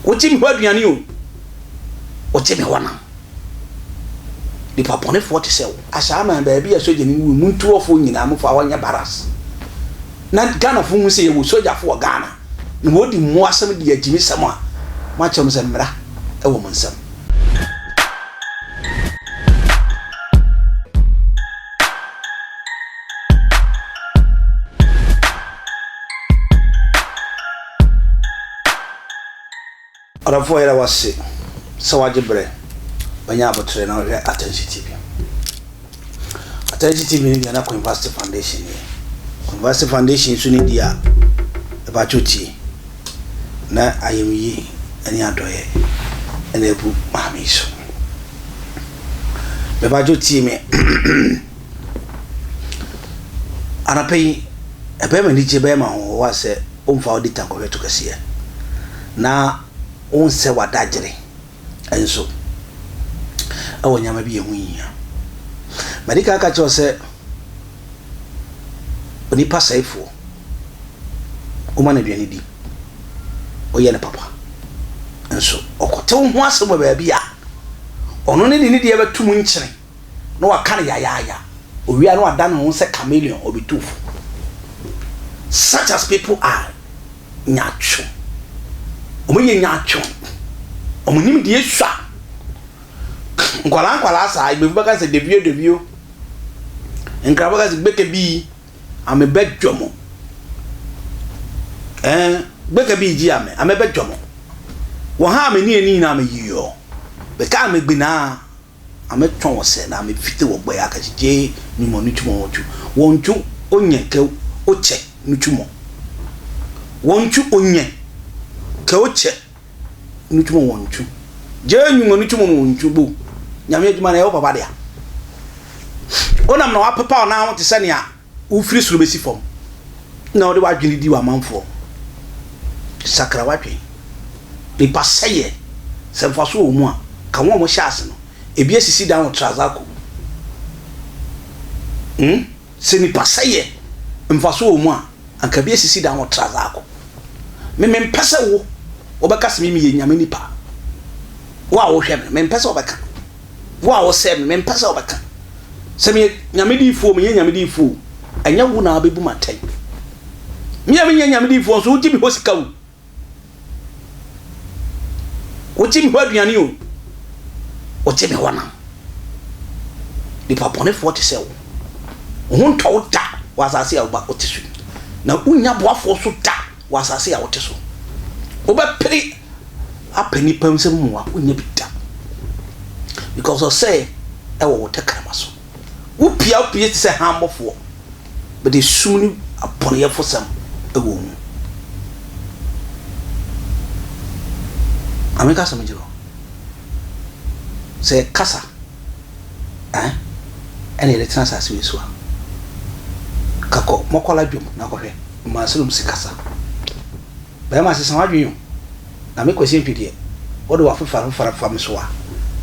wote mi ho aduane o wote mi ho na di papone 40 se wo Ashaiman ba bia soja ni wu muntu ofo nyina mo fa wanya baras na Ghana fo hu se ye wo soja fo Ghana ni wodi mo asem de agimi sam a ma chem se mra e wo mo nsam ara fo era wase sawaje bre banya abotre na we attention TV ni na ko University Foundation ni University Foundation so ni dia e ba choti na ayemi ani adoye ene ebu mami so be ba choti me ana pay e be ma ni je be ma ho wa se o mfa auditor ko beto kase na on se wadagere enso awo nyama bi ehu yia medika aka cho se oni pasaifo o ma na duane di o ye ne papa enso okote ho asem ba bia ono ne ni de betum nkyere no waka ne yaya owia no ada no se chameleon obitufu such as people are nyacho omunye nyacho omunim de eswa nkwala sa igbe baka se devio nkra baka se gbeke bi ame bedwomo gbeke bi ji ame bedwomo wo ha ame ni na ame yiyo be ka ame gbina ame twon wo se na ame fite wo gba ya ka je ni mo ni tumo wotu wontu onye ke o che ni tumo wontu onye ke o che ni tumo wontu je nyumo ni tumo wontu bo nyame adwuma na ye papa dia onam na wa papa na ho te se ne a wo firi suru besi fom na wo de wa dwene di wa manfo sakra watwe e paseye se mfaso wo mu a ka wo mo hyase no ebi asisi dan trazako se ni paseye mfaso wo mu a anka bi asisi dan trazako me mpese wo obeka se mi ye nyame nipa wa wo hwe me mpese obeka wa wo se me mpese obeka se me nyame di fo me nyame di fo anya wo na abebu matai me nyame di fo so uti bi hosika wo uti bi ho aduane o uti bi ho na di papone 40 se wo ho nto da wa asase ya ba otisu na unya boafo so da wa asase ya otisu oba pere apeni pamse mu a unya bi da because of say e wo tekrama so wo pia se hambofo but they soon upon ye for some e wo mu ameka samjiro se kasa ene le transasi we so kako mokola dwom na kohwe ma selum si kasa ba ma se sanwadwen na me kwesi mpidie wodo wa fara fam so a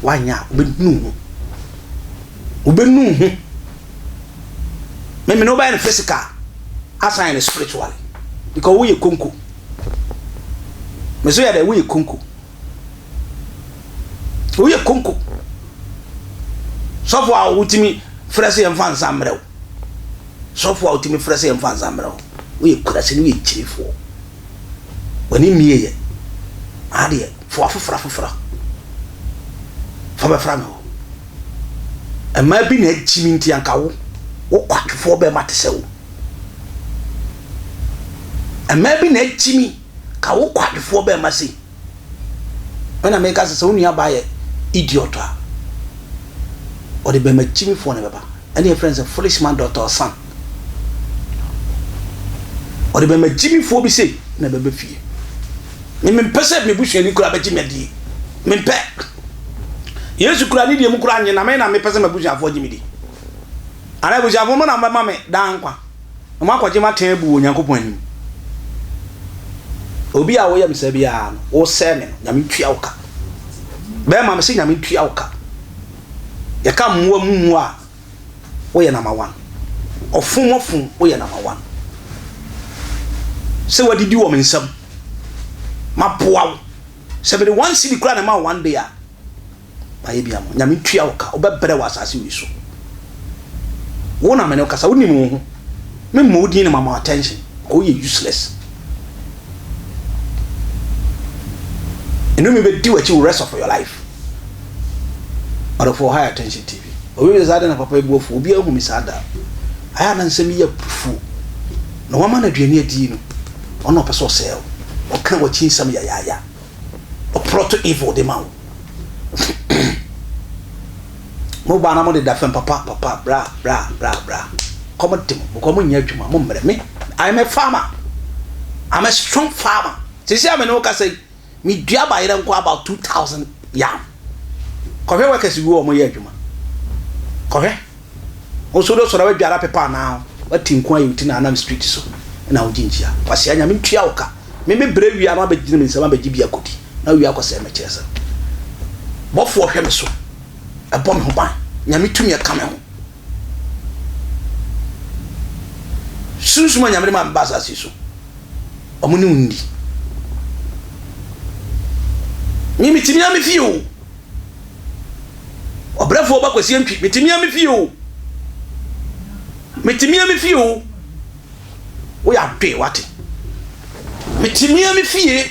wanya obenu hu me no ba in physical assign spiritually because we konko me so ya da we konko so for our ultimate frese en fan samrew so for our ultimate frese en fan samrew we kurase ni we chirifo wani miye ade fo afofra fa ba fra no e ma bi na chimi nti anka wo kwatfo be matese wo e ma bi na chimi ka wo kwatfo be mase when I make us so nia baye idiot or the be ma chimi fo na baba any friends a foolish man daughter son or the be ma chimi fo bi say na baba fie me pese me buhwe ni kura ba jimedi me pe yesu kura ni die mu kura anye na me pese me buhwe afo jimedi ana buhwe afo mo na mama me dan kwa mo akwaje maten bu onyankopon anim obi a wo yam se bia no wo se me nyame twia wo ka be ma me se nyame twia wo ka ya ka mu a wo ye number 1 ofun wo ye number 1 se wadidi wo mensam mapoa 71 cedi kura na ma one day a aye bia mo nyame tua wo ka obebere wa asase wi so wo na mene kasa woni mo ho me mo din na mama attention ko ye useless enu me be di wachi rest of your life or for high attention TV obi be sada na papa ebuofu obi ahu mi sada aya na nsem ye fu na wama na duane adi no ono pese o sel o kan wachi nsam ya o proto evil de man mo ba na mo de da fem papa bra come dem ko mo nya adwuma mo mre me I'm a farmer, I'm a strong farmer. Sisi ame no ka say me dua ba yere nko about 2000 yam kohwe workers wi o mo ye adwuma kohwe o so do so na we dwara pepa na wati nko ayi uti na anam street so na o jinjia kwase anya me ntua wo ka me bre wi ama ba gina me nsama ba gibia kodi na wi akose me kyesa bofo hwe me so e bom ho ban nya me tumi e ka me ho sunsuma nya me ma mbasa siso omuni undi mi mitimi ami fio obrafo ba kwasi antwi mitimi ami fio wo ya dwe wate mitimi ami fie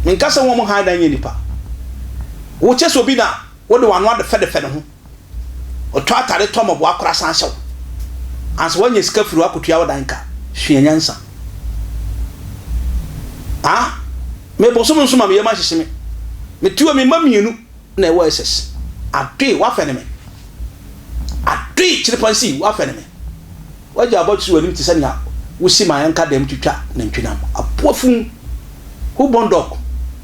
minkasa wo mo ha dan nipa wo cheso bi na wo de wano ade fede ho o to atare to mo bo akora san hyew anso wanye sika furu akotua wo dan ka hwe nyansa me boso mo nsoma me yema hyehyeme me tuwa me mamienu na e wo SS adwe wa fene me adwe chiripansi wa fene me waja abotu wani ti sanya wosi ma yanka dem twitwa na ntwinam apoafun hu bondok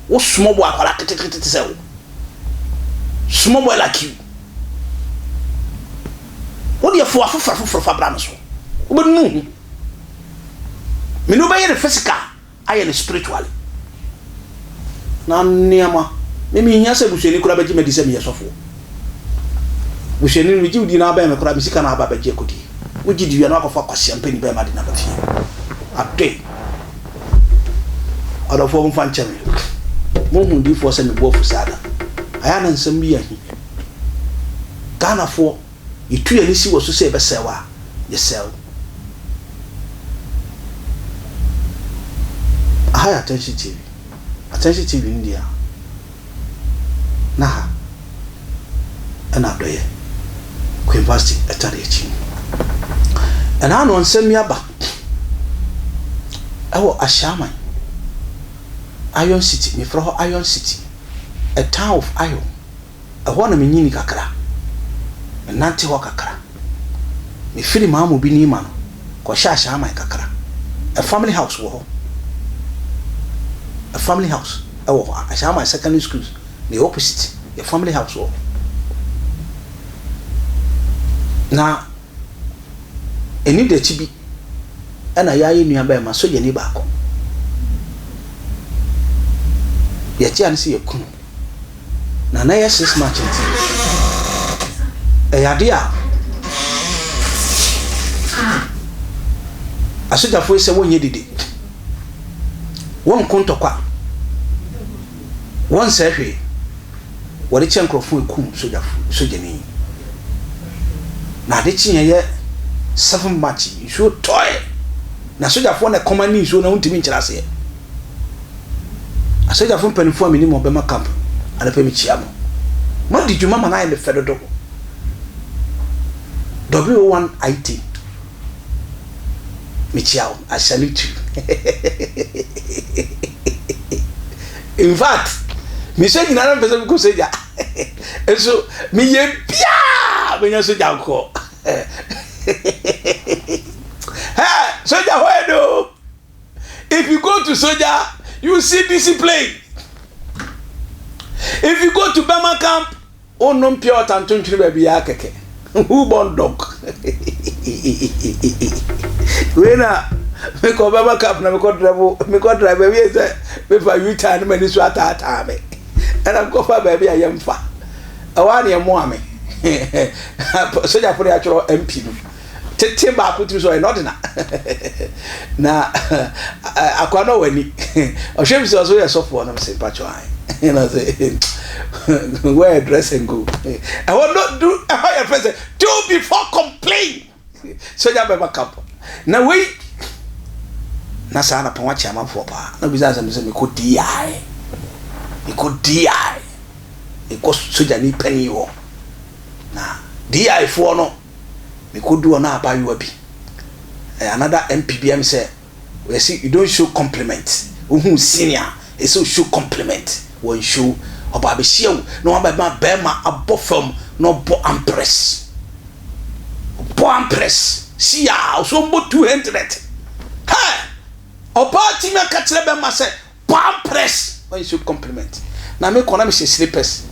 wo sumo bo akwara tetetete se wo sumo bo like you wo de fo afoforo fabra no so wo be nu me no be ye physical aye ne spiritually na niama me nya se busheni kura baji medise me yesofo busheni mi jiwdi na ba me kura bisika na ba baji ekodi wo jidi wi na akofa kwase ampani ba ma de na ba fie ate odo fo mfa ncheme mo hu di fo se me bo fusada aya na nsam bi ahi Ghana fo itu ya ni si wo so se be sewa yesel high attention TV India na ana doye Queen University etare echi ana no nsem yaba ewo Ashaiman Iron City me fro Iron City a town of iron a hona me nyini kakra me nante ho kakra me firi maamu bi ni ma no ko sha Ashaiman kakra a family house wo ho a family house Ashaiman secondary school the opposite a family house wo na eni de chibi ana yayi nua ba ma so ye ni ba ko ye ti an si ye kunu na ye 6 months nti e yade a asoja fo se wonye dide won kontokwa won se hwe wori chenkrofo ekum soja ni na de chinye ye 7 match you toy na soja fo na command so na untimi nkyerase asoja fo mpanifo amini mo bema camp ala pe mi chia mo di djuma ma na ye fedodo W1 IT mi chia I salute you in fact mi se nyina na pese ko seja eso mi ye bia me nya soja ko soja wedo if you go to soja you see discipline if you go to Bama camp onom pure tantontri ba bia keke who born dog wena me ko Bama camp na me ko drive we say me fa you time me ni so ata me and go fa ba bia yemfa awani emo ame soja for ya choro MP no tete ba ko tiri so e not na akwa no wani o hwem so so ye sofo na say pacho ai na say wear dress and go I will not do your friend do before complain so ya be back up na we na sa na pon wachi amafo pa na bi za me say me ko di ai e ko soja ni pani wo na di ai fo no me ko do na abayo abi another MPBM say we see you don't show compliment who senior is so show compliment when show oba be hia no aba ma be ma abofam no bo ampress see ya so mo 200 ha oba ti me ka kire be ma say bo ampress when show compliment na me kona me slippers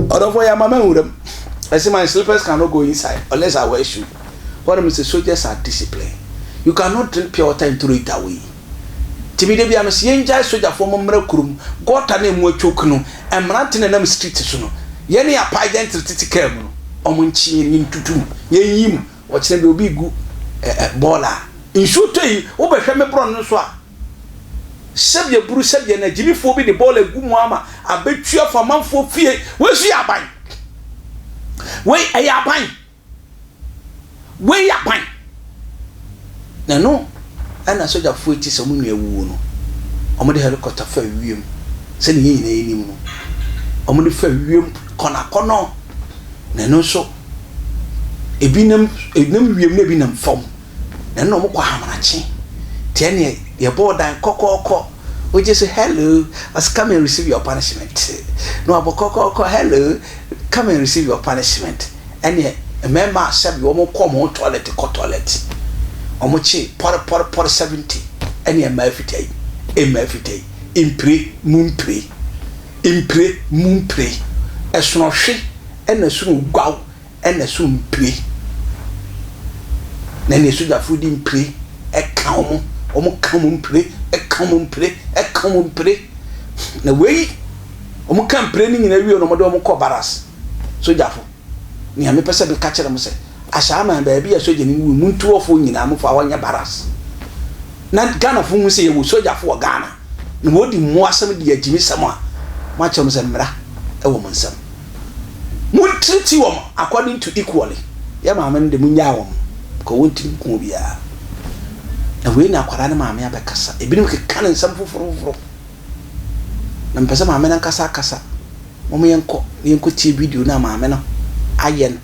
odofo ya mama wuram I say my slippers cannot go inside unless I wear shoe. What I'm saying, soldiers are disciplined. You cannot drink pure water and throw it away. Timide bi am say enjoy soldier for momra kurum. Gota na mu atwoku no. Emrante na nam street so no. Ye ne apa gentle titika mu no. Omo nchi ni ntutu. Ye yim. O kire be obi gu baller. Inshuto yi wo be hwe me bro no so a. Sebye buru sebye na jibifo bi de baller gu mu ama abetua fa manfo fie. We su aban. We ayaban na no ana soja fueti so munua wuo no omo de helicopter fa wiem se ne yin na enim no omo de fa wiem kona kono na no so ebinam wiem na ebinam fam na no mo kwa hamarachi tie ne ye border kokoko we just say hello as come and receive your punishment no abokoko hello come and receive your punishment and ye remember said you almost come on toilet omochi por 70 and ye mafite impre moon pray esono hwe and esono gwaw and esono pray na ne soja food impre e kan omo kan pray na we omo kan pray ni nyina wi no mo de omo ko baras soja fo ni ame pese be ka kire mo se Ashaiman baby ya soja ni wu muntu ofo nyina mo fa wanya baras na Ghana fo mu se ye wo soja fo Ghana ni wodi mo asem de agimi sam a ma kire mo se mra e wo mo nsam mu treat wo according to equally ya ma ame de munya wo ko wonti ko bia na we na akwara na ma ame abekasa ebinim ke kan nsam foforo na mpese ma ame na kasa mo yenko tie video na ma ame no ayen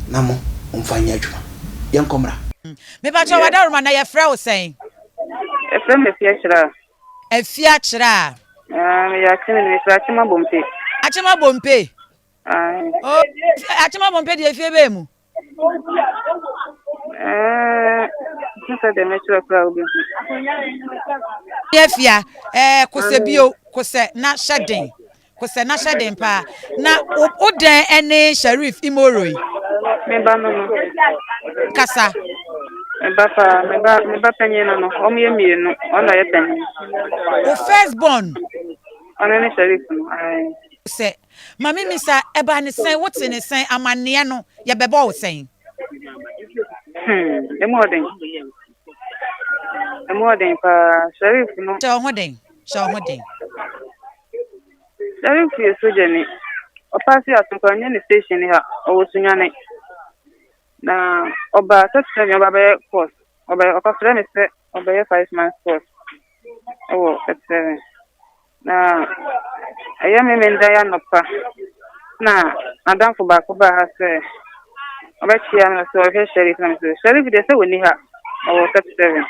na mo umfanya adwuma yenkomra me ba cho wada roma na ye frɛ wo sɛn efrem efia kyera me ya kene ni fra chima bompe oh achima bompe de efie be mu nsa de me chira fra obi efia kosebio kose na hyeden pa na oden ene Sheriff Imoroi me ba no kasa me ba penye no o me mienu ona ye penye o first born ona ne Sheriff se mami misa eba ne sen wote ne sen amane no ye beba wo sen emoden pa Sheriff no sha hoden Sheriff ye soja ni opasi atunka nye ni station ha owosunyane na oba tafsir oba be course oba okafre me se oba ye 5 months course tafsir na ayame menda ya nopa na adam fo ba ko ba ha se oba chia na so he Sheriff na so Sheriff de se woni ha tafsir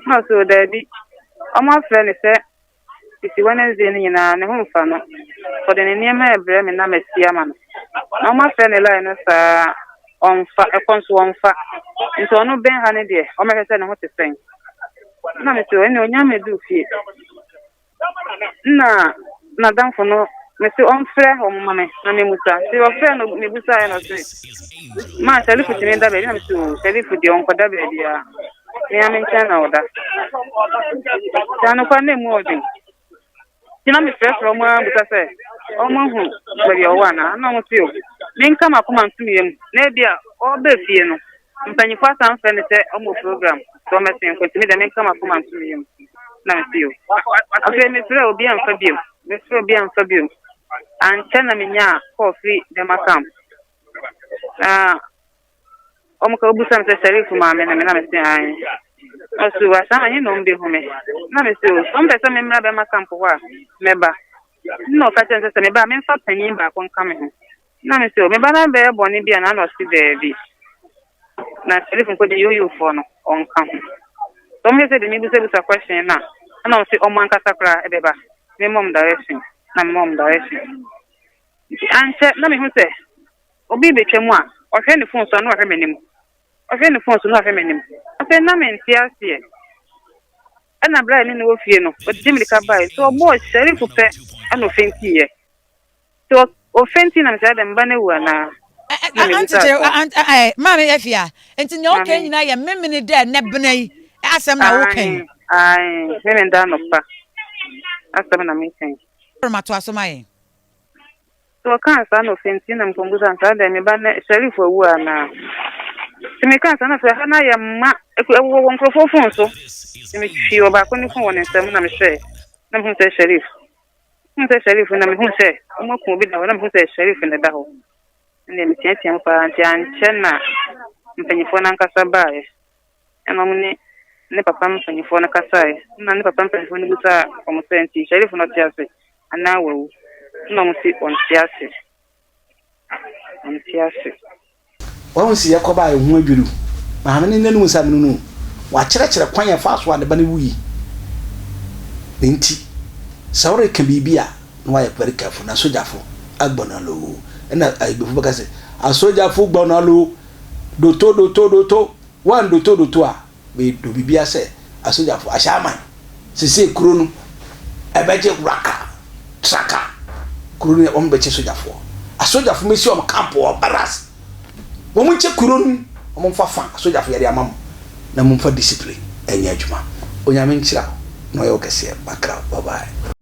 na so daddy oma friend se iti Wednesday ni na ne ho fa no for the niema ebre me na masia ma no na ma fe ne line no sa onfa ekonso onfa nti onu ben ha ne de o me se ne ho te sen na me so ene onya me du fie na dan fo no me se on frɛ o mama me na me musa se o frɛ no me busa ya no se ma Sheriff ti me da be na me so Sheriff di on ko da be dia me amen na oda tano kwa ne mu odin tina mi fresh from buta se omo hu be yo wana na mo tio min kama kuma ntumi yem na bia o be fie no mpanyifo asan fɛ ne sɛ ɔmo program so ɔmo sen kontimi dɛ menka makoma nto yim na mfio afei mesrɛ obi amfa biom ankyɛ na menya coffee dema camp ɔmo ka obusa me sɛ Sharif maame na me na mese an ɔso asa anyi no mbe hume na mese o ɔmo pɛ sɛ me mmra bɛma camp hɔ a mɛba no ka kyɛn sɛ meba memfa panyin ba kon ka me ho na mese o meba na bɛ bɔne bia na na ɔsi baabi na Sharif nko de yoyo fo no onka ho so me say de me busa question na o say o man kasa kra e beba me mom direction anche na me hu say obi betwa mu a o hwe ne phone so na o hwe menim afa na me ntia se na bra ni wo fie no o de mirika bai so bo Sharif pe ana ofenti ye so ofenti na me say dem ba na wu na Mami Efia, enti nya okay nyina ye memene de ne bena yi asem na wo kan. Ai, memene da no pa. Asem na me kan. Mato asoma ye. So kan sa no fenti na mponguza nsa da me ba na Sharif awu ana. Se me kan sa na fa na ye ma ewo nkrofo fon so. Se me fi oba ko ni fon won nsam na me hwe. Na me hu se Sharif. Na me hu se o ma ko bi da na me hu se Sharif na da ho. Ne me tiatia mpa anche na mpanyifo na nkasa bae eno ne papa mpanyifo na kasa na ne papa mpanyifo ne buta omsenti Sharif no tiase ana wewu no msi on tiase won si yakoba e hu adwuru ma me ne nanu nsam no wa kyerɛkyerɛ kwan ya fa so ade ba ne wuyi nti sawre ka bibia no wa ya perikafo na sojafo agbonalo na aibefu baka se asojafo gbonalo doto wan doto a be do bibia se asojafo Ashaiman sese kuro no ebeje raka traka kuro no on beche sojafo asojafo mesi o camp o baras wo mu che kuro no o mu fa asojafo yare amam na mu fa discipline enya adwuma onyame nkyira no yo kese bakra bye bye.